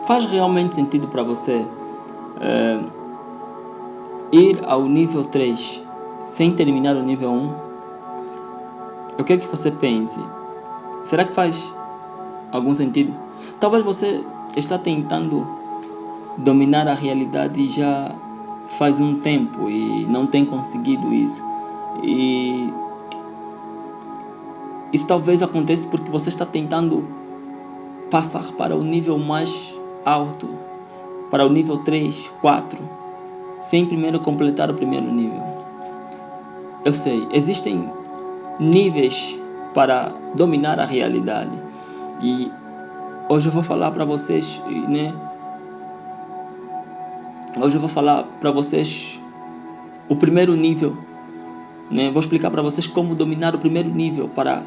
Faz realmente sentido para você ir ao nível 3 sem terminar o nível 1? Eu quero que você pense. Será que faz algum sentido? Talvez você está tentando dominar a realidade já faz um tempo e não tem conseguido isso. E isso talvez aconteça porque você está tentando passar para o nível mais alto, para o nível 3, 4, sem primeiro completar o primeiro nível. Eu sei, existem níveis para dominar a realidade. E hoje eu vou falar para vocês, né? Hoje eu vou falar para vocês o primeiro nível, né? Vou explicar para vocês como dominar o primeiro nível para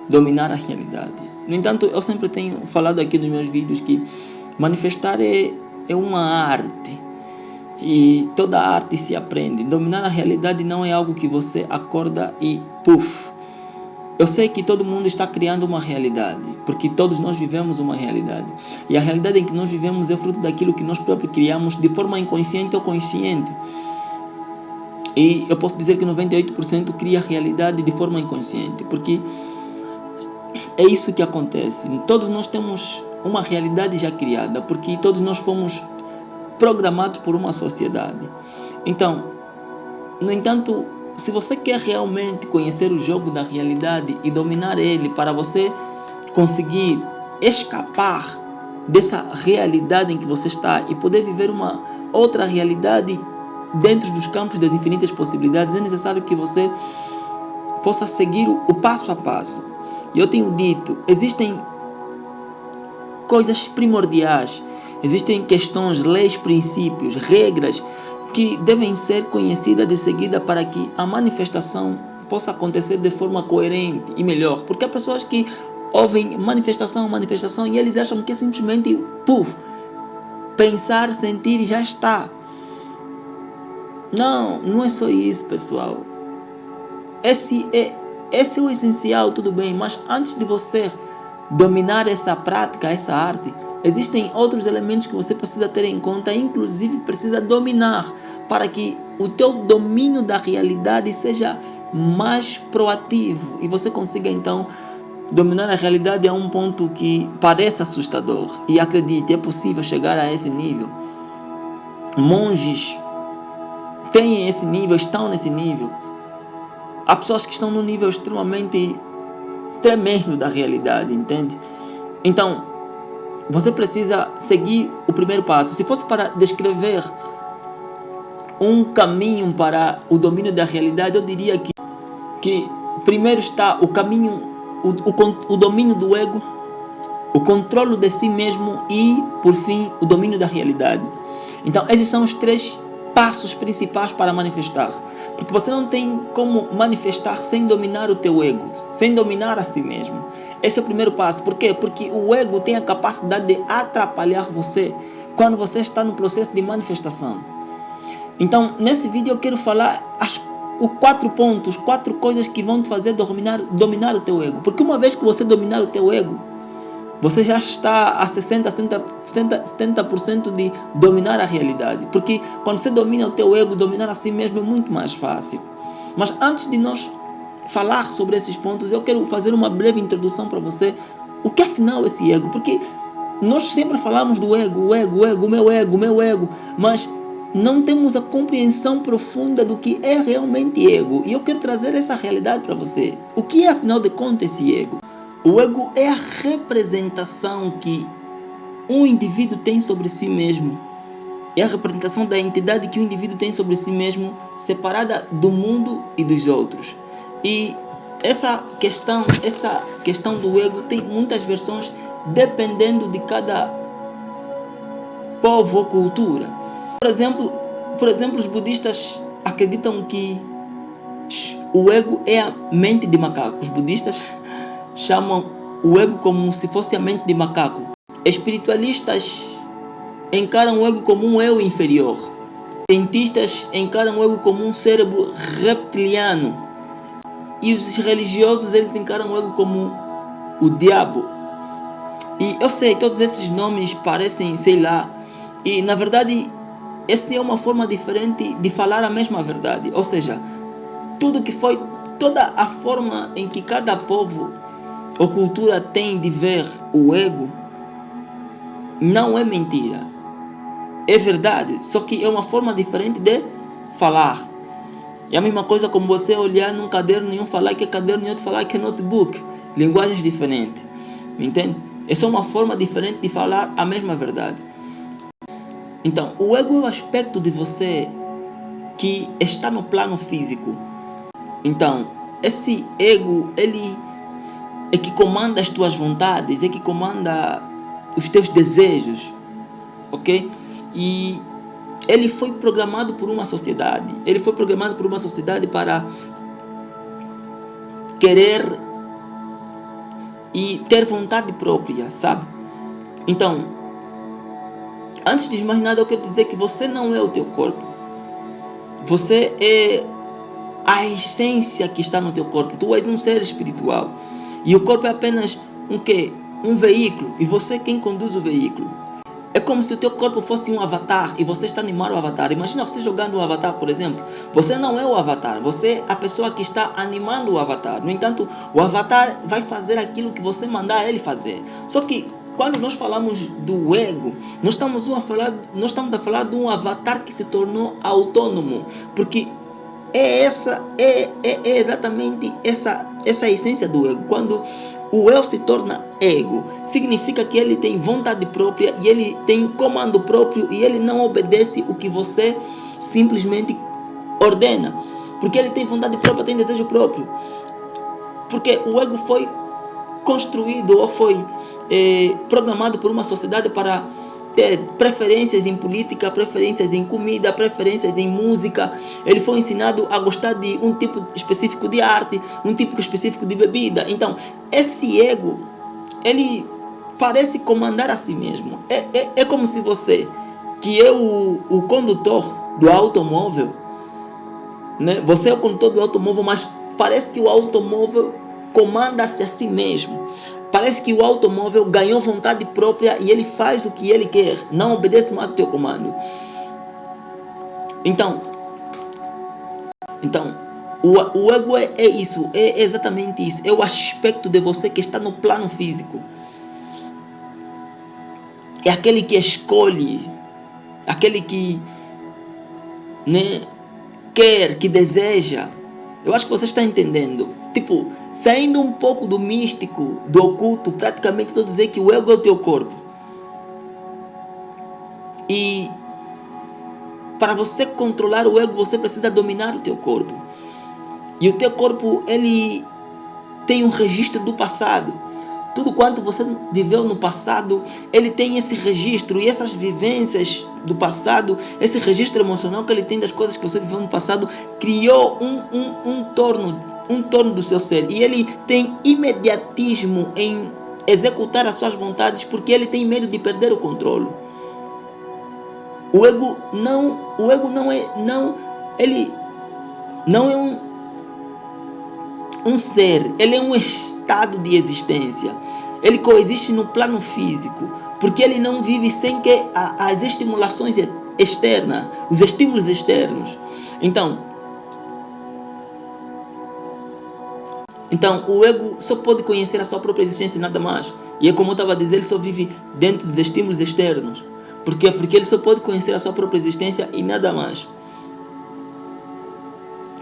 dominar a realidade. No entanto, eu sempre tenho falado aqui nos meus vídeos que manifestar é uma arte. E toda arte se aprende. Dominar a realidade não é algo que você acorda e puf. Eu sei que todo mundo está criando uma realidade, porque todos nós vivemos uma realidade. E a realidade em que nós vivemos é fruto daquilo que nós próprios criamos de forma inconsciente ou consciente. E eu posso dizer que 98% cria a realidade de forma inconsciente, porque é isso que acontece. Todos nós temos uma realidade já criada, porque todos nós fomos programados por uma sociedade. Então, no entanto, se você quer realmente conhecer o jogo da realidade e dominar ele para você conseguir escapar dessa realidade em que você está e poder viver uma outra realidade dentro dos campos das infinitas possibilidades, é necessário que você possa seguir o passo a passo. E eu tenho dito, existem coisas primordiais, existem questões, leis, princípios, regras que devem ser conhecidas de seguida para que a manifestação possa acontecer de forma coerente e melhor. Porque há pessoas que ouvem manifestação e eles acham que é simplesmente pensar, sentir e já está. Não é só isso, pessoal. Esse é o essencial, tudo bem, mas antes de você dominar essa prática, essa arte, existem outros elementos que você precisa ter em conta, inclusive precisa dominar, para que o teu domínio da realidade seja mais proativo e você consiga então dominar a realidade a um ponto que parece assustador. E acredite, é possível chegar a esse nível. Monges têm esse nível, estão nesse nível. Há pessoas que estão num nível extremamente tremendo da realidade, entende? Então, você precisa seguir o primeiro passo. Se fosse para descrever um caminho para o domínio da realidade, eu diria que primeiro está o caminho, o domínio do ego, o controle de si mesmo e, por fim, o domínio da realidade. Então, esses são os 3 passos principais para manifestar. Porque você não tem como manifestar sem dominar o teu ego, sem dominar a si mesmo. Esse é o primeiro passo. Por quê? Porque o ego tem a capacidade de atrapalhar você quando você está no processo de manifestação. Então, nesse vídeo eu quero falar os 4 pontos, 4 coisas que vão te fazer dominar o teu ego. Porque uma vez que você dominar o teu ego, você já está a 70% de dominar a realidade. Porque quando você domina o teu ego, dominar a si mesmo é muito mais fácil. Mas antes de nós falar sobre esses pontos, eu quero fazer uma breve introdução para você. O que afinal é esse ego? Porque nós sempre falamos do ego, meu ego. Mas não temos a compreensão profunda do que é realmente ego. E eu quero trazer essa realidade para você. O que é afinal de contas esse ego? O ego é a representação que um indivíduo tem sobre si mesmo. É a representação da entidade que o indivíduo tem sobre si mesmo, separada do mundo e dos outros. E essa questão do ego tem muitas versões dependendo de cada povo ou cultura. Por exemplo, os budistas acreditam que o ego é a mente de macaco. Os budistas chamam o ego como se fosse a mente de macaco. Espiritualistas encaram o ego como um eu inferior. Cientistas encaram o ego como um cérebro reptiliano. E os religiosos, eles encaram o ego como o diabo. E eu sei, todos esses nomes parecem, sei lá, e na verdade, essa é uma forma diferente de falar a mesma verdade. Ou seja, tudo que foi, toda a forma em que cada povo ou cultura tem de ver o ego, não é mentira. É verdade, só que é uma forma diferente de falar. É a mesma coisa como você olhar num caderno e um falar que é caderno e outro falar que é notebook. Linguagens diferentes. Entende? É só uma forma diferente de falar a mesma verdade. Então, o ego é o aspecto de você que está no plano físico. Então, esse ego, ele é que comanda as tuas vontades, é que comanda os teus desejos, ok? E ele foi programado por uma sociedade. Ele foi programado por uma sociedade para querer e ter vontade própria, sabe? Então, antes de mais nada, eu quero dizer que você não é o teu corpo. Você é a essência que está no teu corpo. Tu és um ser espiritual. E o corpo é apenas um quê? Um veículo. E você é quem conduz o veículo. É como se o teu corpo fosse um avatar e você está a animar o avatar. Imagina você jogando o avatar, por exemplo. Você não é o avatar, você é a pessoa que está animando o avatar. No entanto, o avatar vai fazer aquilo que você mandar ele fazer. Só que quando nós falamos do ego, nós estamos a falar de um avatar que se tornou autônomo. Porque é exatamente essa essência do ego. Quando o eu se torna ego, significa que ele tem vontade própria e ele tem comando próprio e ele não obedece o que você simplesmente ordena. Porque ele tem vontade própria, tem desejo próprio. Porque o ego foi construído ou foi programado por uma sociedade para ter preferências em política, preferências em comida, preferências em música. Ele foi ensinado a gostar de um tipo específico de arte, um tipo específico de bebida. Então, esse ego, ele parece comandar a si mesmo. É como se você, que é o condutor do automóvel, né? Você é o condutor do automóvel, mas parece que o automóvel comanda-se a si mesmo. Parece que o automóvel ganhou vontade própria e ele faz o que ele quer, não obedece mais ao teu comando. Então o ego é isso, é exatamente isso. É o aspecto de você que está no plano físico. É aquele que escolhe, aquele que, né, quer, que deseja. Eu acho que você está entendendo. Tipo, saindo um pouco do místico, do oculto, praticamente estou dizendo que o ego é o teu corpo. E para você controlar o ego, você precisa dominar o teu corpo. E o teu corpo, ele tem um registro do passado. Tudo quanto você viveu no passado, ele tem esse registro. E essas vivências do passado, esse registro emocional que ele tem das coisas que você viveu no passado, criou um torno do seu ser. E ele tem imediatismo em executar as suas vontades, porque ele tem medo de perder o controle. O ego ele não é um ser, ele é um estado de existência. Ele coexiste no plano físico, porque ele não vive sem que as estimulações externas, os estímulos externos. Então, o ego só pode conhecer a sua própria existência e nada mais. E é como eu estava a dizer, ele só vive dentro dos estímulos externos. Por quê? Porque ele só pode conhecer a sua própria existência e nada mais.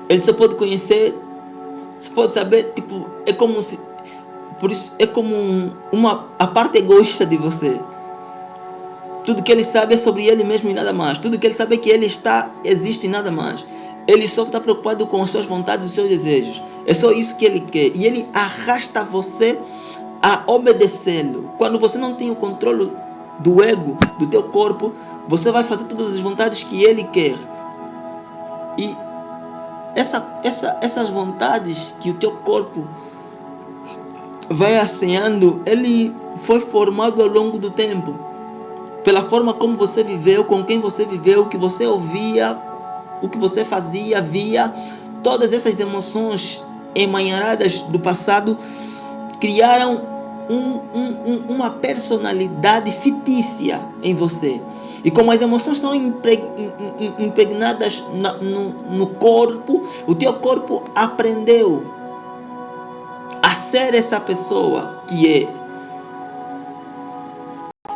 Ele só pode conhecer, você pode saber, tipo, é como se, por isso é como a parte egoísta de você. Tudo que ele sabe é sobre ele mesmo e nada mais. Tudo que ele sabe é que ele existe e nada mais. Ele só está preocupado com as suas vontades e os seus desejos. É só isso que ele quer. E ele arrasta você a obedecê-lo. Quando você não tem o controle do ego, do teu corpo, você vai fazer todas as vontades que ele quer. E essas vontades que o teu corpo vai assenhando, ele foi formado ao longo do tempo. Pela forma como você viveu, com quem você viveu, o que você ouvia, o que você fazia, via. Todas essas emoções emaranhadas do passado criaram uma personalidade fictícia em você. E como as emoções são impregnadas no corpo, o teu corpo aprendeu a ser essa pessoa que é.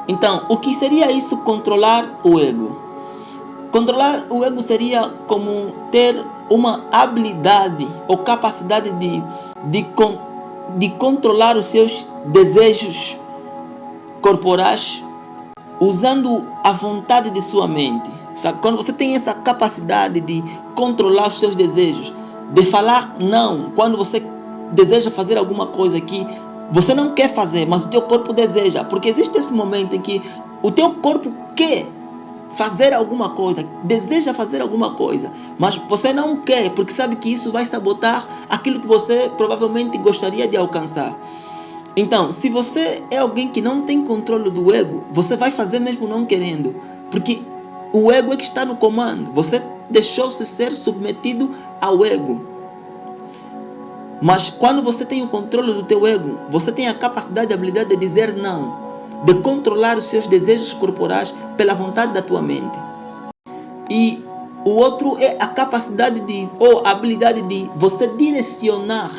Então, o que seria isso, controlar o ego? Controlar o ego seria como ter uma habilidade ou capacidade de controlar os seus desejos corporais usando a vontade de sua mente. Sabe? Quando você tem essa capacidade de controlar os seus desejos, de falar não, quando você deseja fazer alguma coisa que você não quer fazer, mas o teu corpo deseja, porque existe esse momento em que o teu corpo quer fazer alguma coisa, deseja fazer alguma coisa, mas você não quer, porque sabe que isso vai sabotar aquilo que você provavelmente gostaria de alcançar. Então, se você é alguém que não tem controle do ego, você vai fazer mesmo não querendo, porque o ego é que está no comando. Você deixou-se ser submetido ao ego. Mas quando você tem o controle do teu ego, você tem a capacidade e a habilidade de dizer não, de controlar os seus desejos corporais pela vontade da tua mente. E o outro é a capacidade ou a habilidade de você direcionar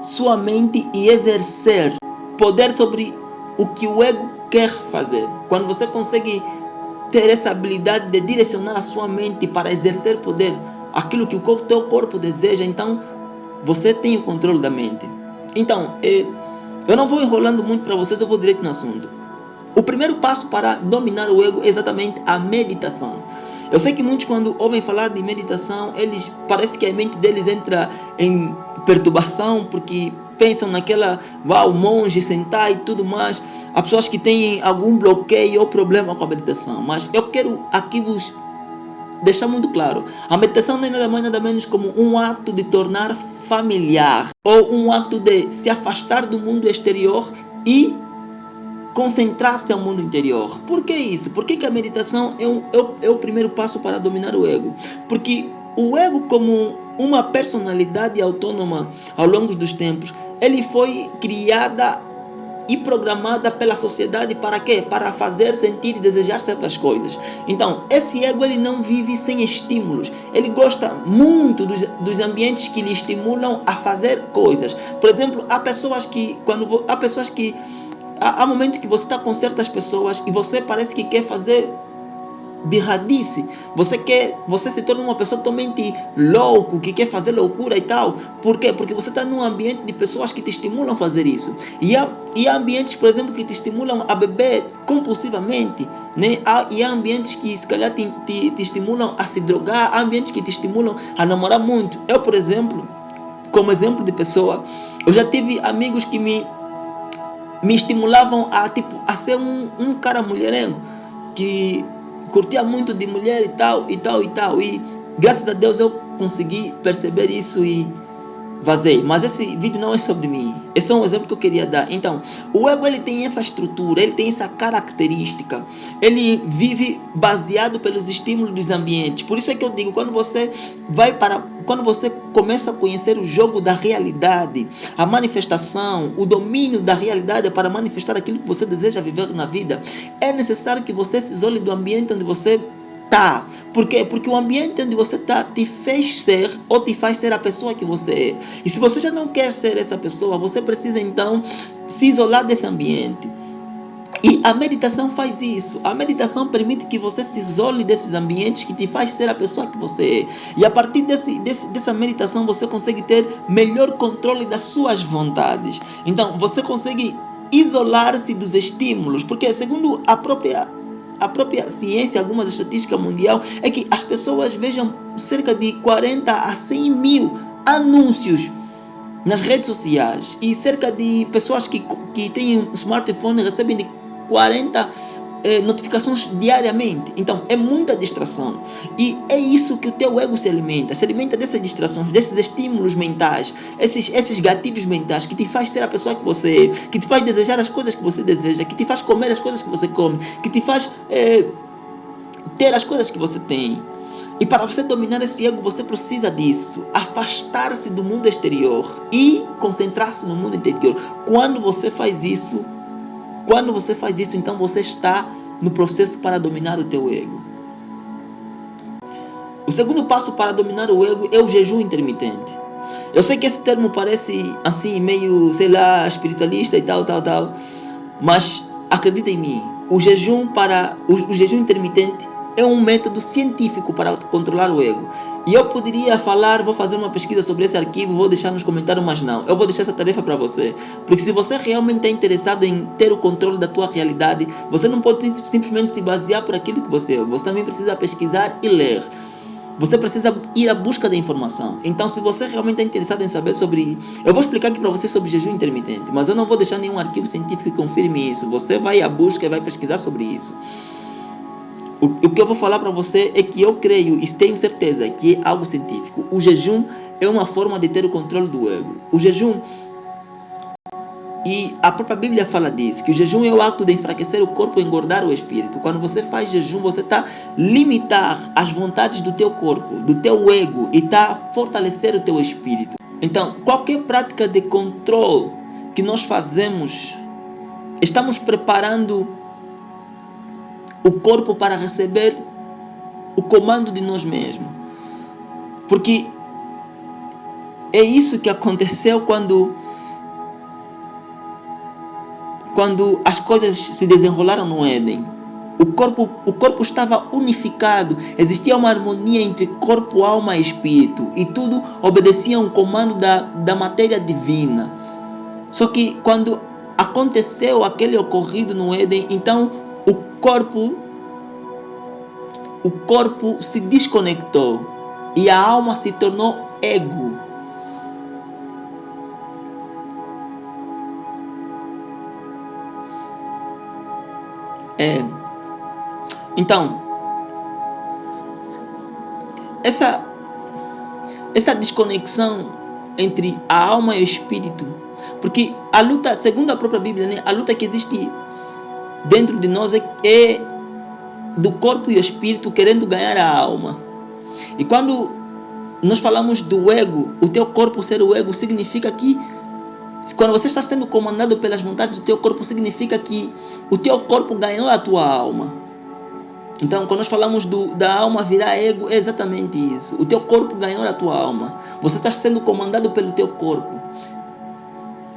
sua mente e exercer poder sobre o que o ego quer fazer. Quando você consegue ter essa habilidade de direcionar a sua mente para exercer poder, aquilo que o teu corpo deseja, então você tem o controle da mente. Então, eu não vou enrolando muito para vocês, eu vou direto no assunto. O primeiro passo para dominar o ego é exatamente a meditação. Eu sei que muitos, quando ouvem falar de meditação, eles parece que a mente deles entra em perturbação, porque pensam naquela, monge sentar e tudo mais. Há pessoas que têm algum bloqueio ou problema com a meditação, mas eu quero aqui vos deixar muito claro: a meditação não é nada mais nada menos como um ato de tornar familiar, ou um ato de se afastar do mundo exterior e concentrar-se ao mundo interior. Por que isso? Por que a meditação é o primeiro passo para dominar o ego? Porque o ego, como uma personalidade autônoma ao longo dos tempos, ele foi criada e programada pela sociedade para quê? Para fazer, sentir e desejar certas coisas. Então, esse ego, ele não vive sem estímulos. Ele gosta muito dos ambientes que lhe estimulam a fazer coisas. Por exemplo, há momentos que você está com certas pessoas e você parece que quer fazer birradice. Você se torna uma pessoa totalmente louco, que quer fazer loucura e tal. Por quê? Porque você está num ambiente de pessoas que te estimulam a fazer isso. E há ambientes, por exemplo, que te estimulam a beber compulsivamente, né? E há ambientes que se calhar te estimulam a se drogar. Há ambientes que te estimulam a namorar muito. Eu, por exemplo, como exemplo de pessoa, eu já tive amigos que me estimulavam a ser um cara mulherengo, que curtia muito de mulher e tal. E graças a Deus eu consegui perceber isso e vazei. Mas esse vídeo não é sobre mim, é só um exemplo que eu queria dar. Então, o ego, ele tem essa estrutura, ele tem essa característica, ele vive baseado pelos estímulos dos ambientes. Por isso é que eu digo, quando você começa a conhecer o jogo da realidade, a manifestação, o domínio da realidade para manifestar aquilo que você deseja viver na vida, é necessário que você se isole do ambiente onde você tá. Por quê? Porque o ambiente onde você tá te fez ser ou te faz ser a pessoa que você é. E se você já não quer ser essa pessoa, você precisa então se isolar desse ambiente. E a meditação faz isso. A meditação permite que você se isole desses ambientes que te faz ser a pessoa que você é. E a partir dessa meditação você consegue ter melhor controle das suas vontades. Então você consegue isolar-se dos estímulos, porque segundo a própria ciência, algumas estatísticas mundial, é que as pessoas vejam cerca de 40 a 100 mil anúncios nas redes sociais, e cerca de pessoas que têm um smartphone recebem de 40 notificações diariamente. Então é muita distração, e é isso que o teu ego se alimenta dessas distrações, desses estímulos mentais, esses gatilhos mentais que te faz ser a pessoa que você é, que te faz desejar as coisas que você deseja, que te faz comer as coisas que você come, que te faz ter as coisas que você tem. E para você dominar esse ego, você precisa disso. Afastar-se do mundo exterior e concentrar-se no mundo interior. Quando você faz isso, então você está no processo para dominar o teu ego. O segundo passo para dominar o ego é o jejum intermitente. Eu sei que esse termo parece assim meio, sei lá, espiritualista e tal, mas acredita em mim, o jejum intermitente é um método científico para controlar o ego. E eu poderia falar, vou fazer uma pesquisa sobre esse arquivo, vou deixar nos comentários, mas não. Eu vou deixar essa tarefa para você. Porque se você realmente está interessado em ter o controle da tua realidade, você não pode simplesmente se basear por aquilo que você é. Você também precisa pesquisar e ler. Você precisa ir à busca da informação. Então, se você realmente está interessado em saber sobre... Eu vou explicar aqui para você sobre jejum intermitente, mas eu não vou deixar nenhum arquivo científico que confirme isso. Você vai à busca e vai pesquisar sobre isso. O que eu vou falar para você é que eu creio e tenho certeza que é algo científico. O jejum é uma forma de ter o controle do ego. O jejum... E a própria Bíblia fala disso, que o jejum é o ato de enfraquecer o corpo e engordar o espírito. Quando você faz jejum, você está limitar as vontades do teu corpo, do teu ego, e está fortalecer o teu espírito. Então, qualquer prática de controle que nós fazemos, estamos preparando o corpo para receber o comando de nós mesmos. Porque é isso que aconteceu quando as coisas se desenrolaram no Éden. O corpo estava unificado, existia uma harmonia entre corpo, alma e espírito, e tudo obedecia a um comando da matéria divina. Só que quando aconteceu aquele ocorrido no Éden, então o corpo se desconectou e a alma se tornou ego. Então, essa desconexão entre a alma e o espírito, porque a luta, segundo a própria Bíblia, né, a luta que existe dentro de nós é do corpo e o espírito querendo ganhar a alma. E quando nós falamos do ego, o teu corpo ser o ego, significa que quando você está sendo comandado pelas vontades do teu corpo, significa que o teu corpo ganhou a tua alma. Então, quando nós falamos da alma virar ego, é exatamente isso. O teu corpo ganhou a tua alma. Você está sendo comandado pelo teu corpo.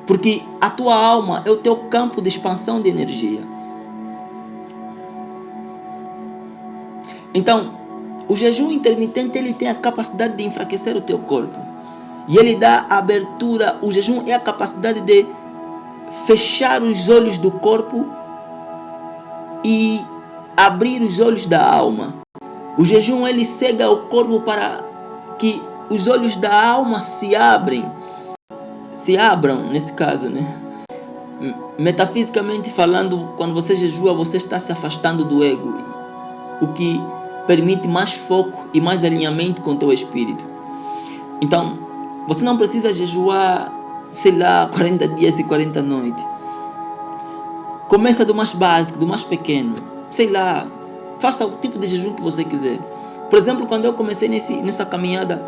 Porque a tua alma é o teu campo de expansão de energia. Então, o jejum intermitente, ele tem a capacidade de enfraquecer o teu corpo. E ele dá abertura. O jejum é a capacidade de fechar os olhos do corpo e abrir os olhos da alma. O jejum, ele cega o corpo para que os olhos da alma se abram nesse caso, né? Metafisicamente falando, quando você jejua, você está se afastando do ego, o que permite mais foco e mais alinhamento com o teu espírito. Então, você não precisa jejuar, 40 dias e 40 noites. Começa do mais básico, do mais pequeno. Faça o tipo de jejum que você quiser. Por exemplo, quando eu comecei nessa caminhada,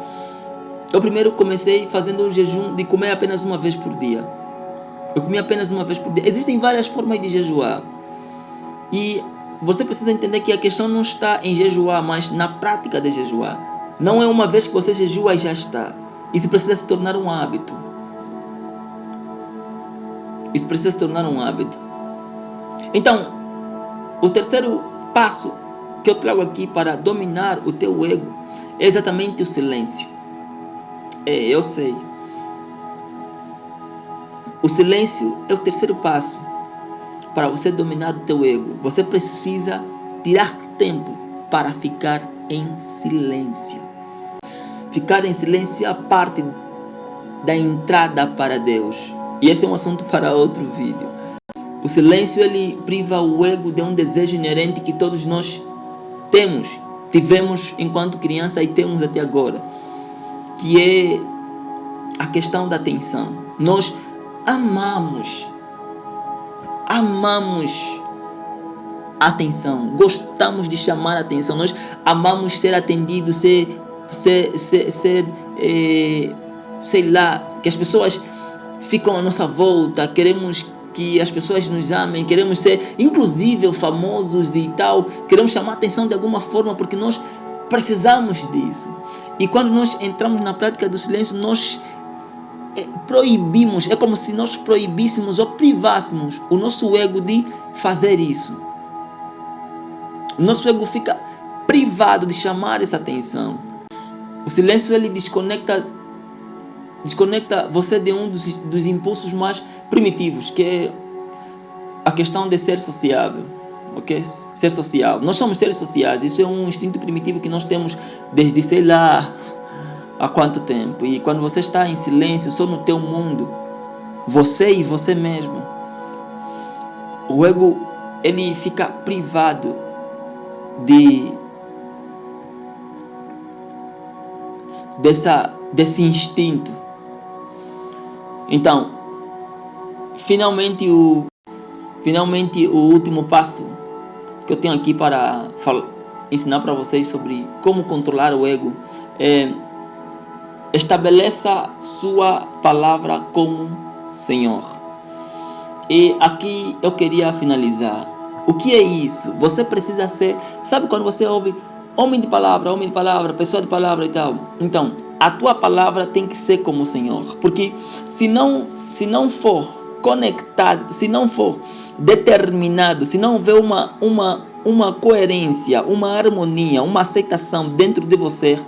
eu primeiro comecei fazendo um jejum de comer apenas uma vez por dia. Eu comia apenas uma vez por dia. Existem várias formas de jejuar. E você precisa entender que a questão não está em jejuar, mas na prática de jejuar. Não é uma vez que você jejua e já está. Isso precisa se tornar um hábito. Então, o terceiro passo que eu trago aqui para dominar o teu ego é exatamente o silêncio. Eu sei. O silêncio é o terceiro passo para você dominar o teu ego. Você precisa tirar tempo para ficar em silêncio. Ficar em silêncio é a parte da entrada para Deus. E esse é um assunto para outro vídeo. O silêncio, ele priva o ego de um desejo inerente que todos nós tivemos enquanto criança e temos até agora, que é a questão da atenção. Nós amamos atenção, gostamos de chamar a atenção, nós amamos ser atendidos, sei lá, que as pessoas ficam à nossa volta, queremos que as pessoas nos amem, queremos ser inclusive famosos e tal, queremos chamar a atenção de alguma forma porque nós precisamos disso. E quando nós entramos na prática do silêncio, nós proibimos, é como se nós proibíssemos ou privássemos o nosso ego de fazer isso. O nosso ego fica privado de chamar essa atenção. O silêncio, ele desconecta você de um dos impulsos mais primitivos, que é a questão de ser sociável, ok? Ser social. Nós somos seres sociais, isso é um instinto primitivo que nós temos desde sei lá há quanto tempo. E quando você está em silêncio, só no teu mundo, você e você mesmo, o ego, ele fica privado desse instinto. Então, finalmente o último passo que eu tenho aqui para ensinar para vocês sobre como controlar o ego é: estabeleça sua palavra como Senhor. E aqui eu queria finalizar. O que é isso? Você precisa ser, sabe quando você ouve homem de palavra, pessoa de palavra e tal? Então, a tua palavra tem que ser como o Senhor, porque se não for conectado, se não for determinado, se não houver uma coerência, uma harmonia, uma aceitação dentro de você,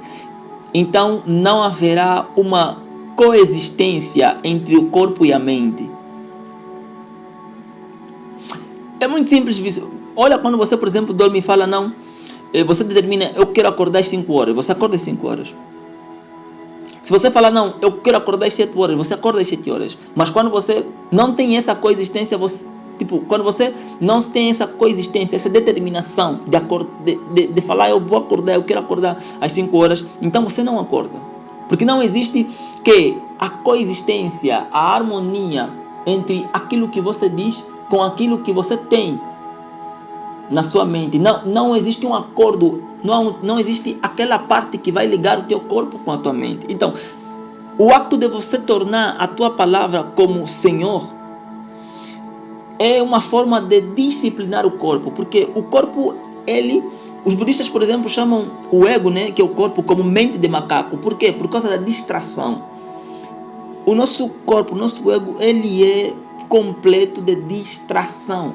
então não haverá uma coexistência entre o corpo e a mente. É muito simples isso. Olha, quando você, por exemplo, dorme e fala não, você determina, eu quero acordar às 5 horas, você acorda às 5 horas. Se você falar não, eu quero acordar às 7 horas, você acorda às 7 horas. Mas quando você não tem essa coexistência, quando você não tem essa coexistência, essa determinação de falar, eu vou acordar, eu quero acordar às 5 horas, então você não acorda. Porque não existe a coexistência, a harmonia entre aquilo que você diz com aquilo que você tem na sua mente. Não existe um acordo, não existe aquela parte que vai ligar o teu corpo com a tua mente. Então, o ato de você tornar a tua palavra como Senhor é uma forma de disciplinar o corpo, porque o corpo, os budistas, por exemplo, chamam o ego, né, que é o corpo, como mente de macaco. Por quê? Por causa da distração. O nosso corpo, o nosso ego, ele é completo de distração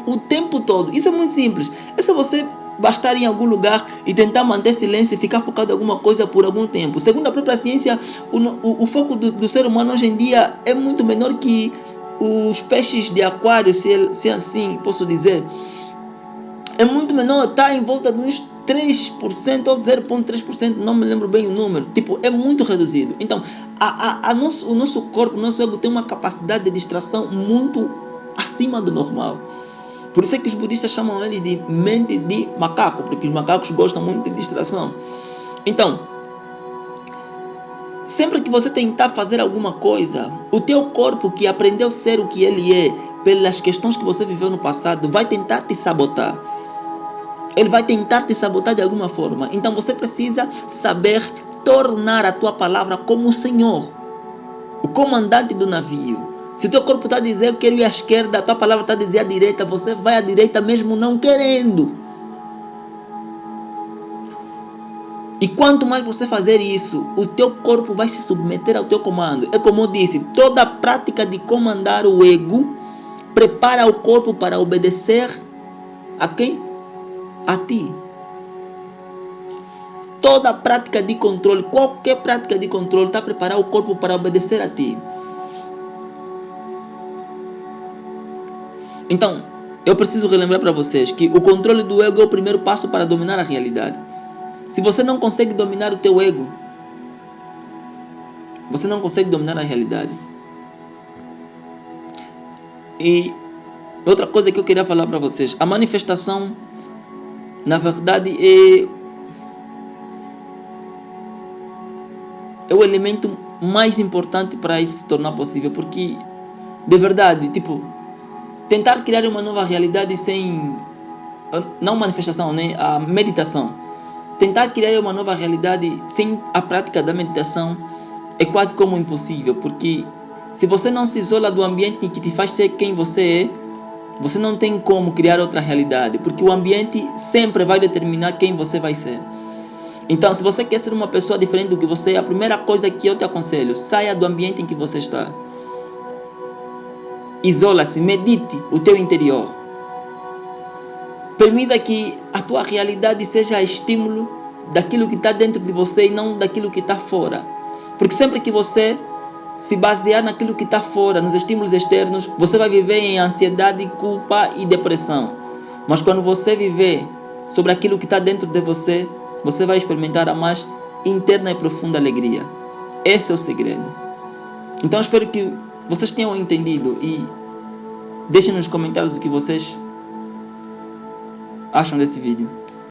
o tempo todo. Isso é muito simples. É só você bastar em algum lugar e tentar manter silêncio e ficar focado em alguma coisa por algum tempo. Segundo a própria ciência, o foco do ser humano hoje em dia é muito menor que os peixes de aquário, se assim posso dizer. É muito menor, está em volta de uns 3% ou 0,3%, não me lembro bem o número. É muito reduzido. Então, o nosso corpo, o nosso ego tem uma capacidade de distração muito acima do normal. Por isso é que os budistas chamam eles de mente de macaco, porque os macacos gostam muito de distração. Então, sempre que você tentar fazer alguma coisa, o teu corpo, que aprendeu a ser o que ele é, pelas questões que você viveu no passado, vai tentar te sabotar. Ele vai tentar te sabotar de alguma forma. Então você precisa saber tornar a tua palavra como o Senhor, o comandante do navio. Se o teu corpo está a dizer eu quero ir à esquerda, a tua palavra está a dizer à direita, você vai à direita mesmo não querendo. E quanto mais você fazer isso, o teu corpo vai se submeter ao teu comando. É como eu disse, toda prática de comandar o ego prepara o corpo para obedecer a quem? A ti. Toda prática de controle, qualquer prática de controle, está a preparar o corpo para obedecer a ti. Então, eu preciso relembrar para vocês que o controle do ego é o primeiro passo para dominar a realidade. Se você não consegue dominar o teu ego, você não consegue dominar a realidade. E outra coisa que eu queria falar para vocês, a manifestação, na verdade, é o elemento mais importante para isso se tornar possível, porque, de verdade, tentar criar uma nova realidade sem não manifestação, né? A meditação. Tentar criar uma nova realidade sem a prática da meditação é quase como impossível, porque se você não se isola do ambiente que te faz ser quem você é, você não tem como criar outra realidade, porque o ambiente sempre vai determinar quem você vai ser. Então, se você quer ser uma pessoa diferente do que você é, a primeira coisa que eu te aconselho, saia do ambiente em que você está. Isola-se, medite o teu interior. Permita que a tua realidade seja estímulo daquilo que está dentro de você e não daquilo que está fora. Porque sempre que você se basear naquilo que está fora, nos estímulos externos, você vai viver em ansiedade, culpa e depressão. Mas quando você viver sobre aquilo que está dentro de você, você vai experimentar a mais interna e profunda alegria. Esse é o segredo. Então espero que vocês tenham entendido e deixem nos comentários o que vocês acham desse vídeo.